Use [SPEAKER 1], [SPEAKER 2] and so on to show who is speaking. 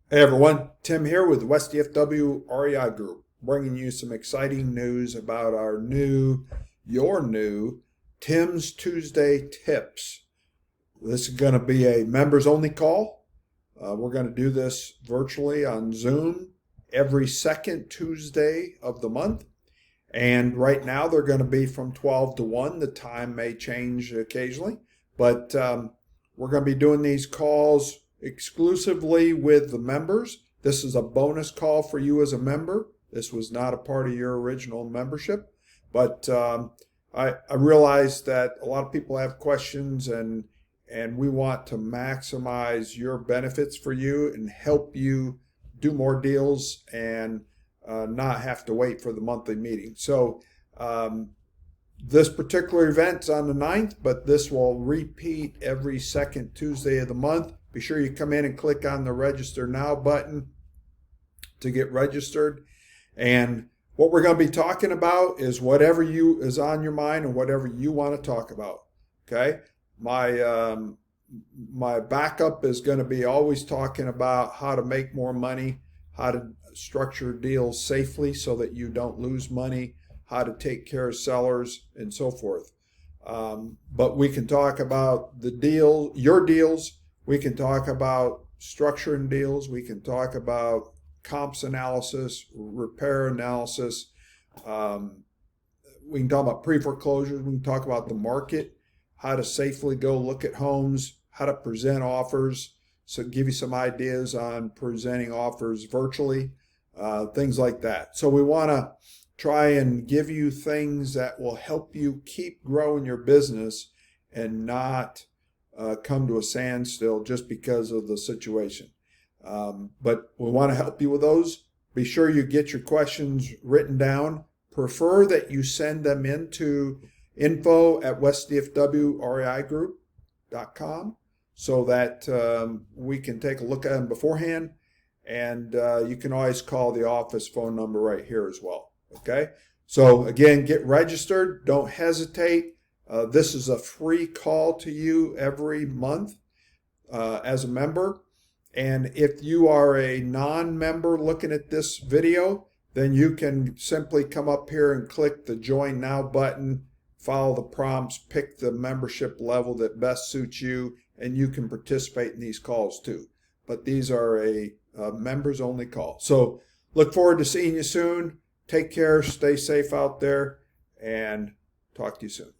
[SPEAKER 1] Hey everyone, Tim here with West DFW REI Group, bringing you some exciting news about your new Tim's Tuesday Tips. This is going to be a members only call. We're going to do this virtually on Zoom every second Tuesday of the month. And right now they're going to be from 12 to 1. The time may change occasionally, but we're going to be doing these calls exclusively with the members. This is a bonus call for you as a member. This was not a part of your original membership, but I realize that a lot of people have questions, and we want to maximize your benefits for you and help you do more deals and not have to wait for the monthly meeting. So this particular event's on the 9th, but this will repeat every second Tuesday of the month. Be sure you come in and click on the Register Now button to get registered. And what we're going to be talking about is whatever is on your mind and whatever you want to talk about. Okay? My backup is going to be always talking about how to make more money, how to structure deals safely so that you don't lose money, how to take care of sellers, and so forth. But we can talk about your deals. We can talk about structuring deals. We can talk about comps analysis, repair analysis. We can talk about pre-foreclosures. We can talk about the market, how to safely go look at homes, how to present offers. So give you some ideas on presenting offers virtually, things like that. So we want to try and give you things that will help you keep growing your business and not come to a standstill just because of the situation. But we want to help you with those. Be sure you get your questions written down. Prefer that you send them into info@westdfwreigroup.com so that we can take a look at them beforehand. And you can always call the office phone number right here as well. Okay? So again, get registered. Don't hesitate. This is a free call to you every month as a member. And if you are a non-member looking at this video, then you can simply come up here and click the Join Now button, follow the prompts, pick the membership level that best suits you, and you can participate in these calls too. But these are a members only call. So look forward to seeing you soon. Take care, stay safe out there, and talk to you soon.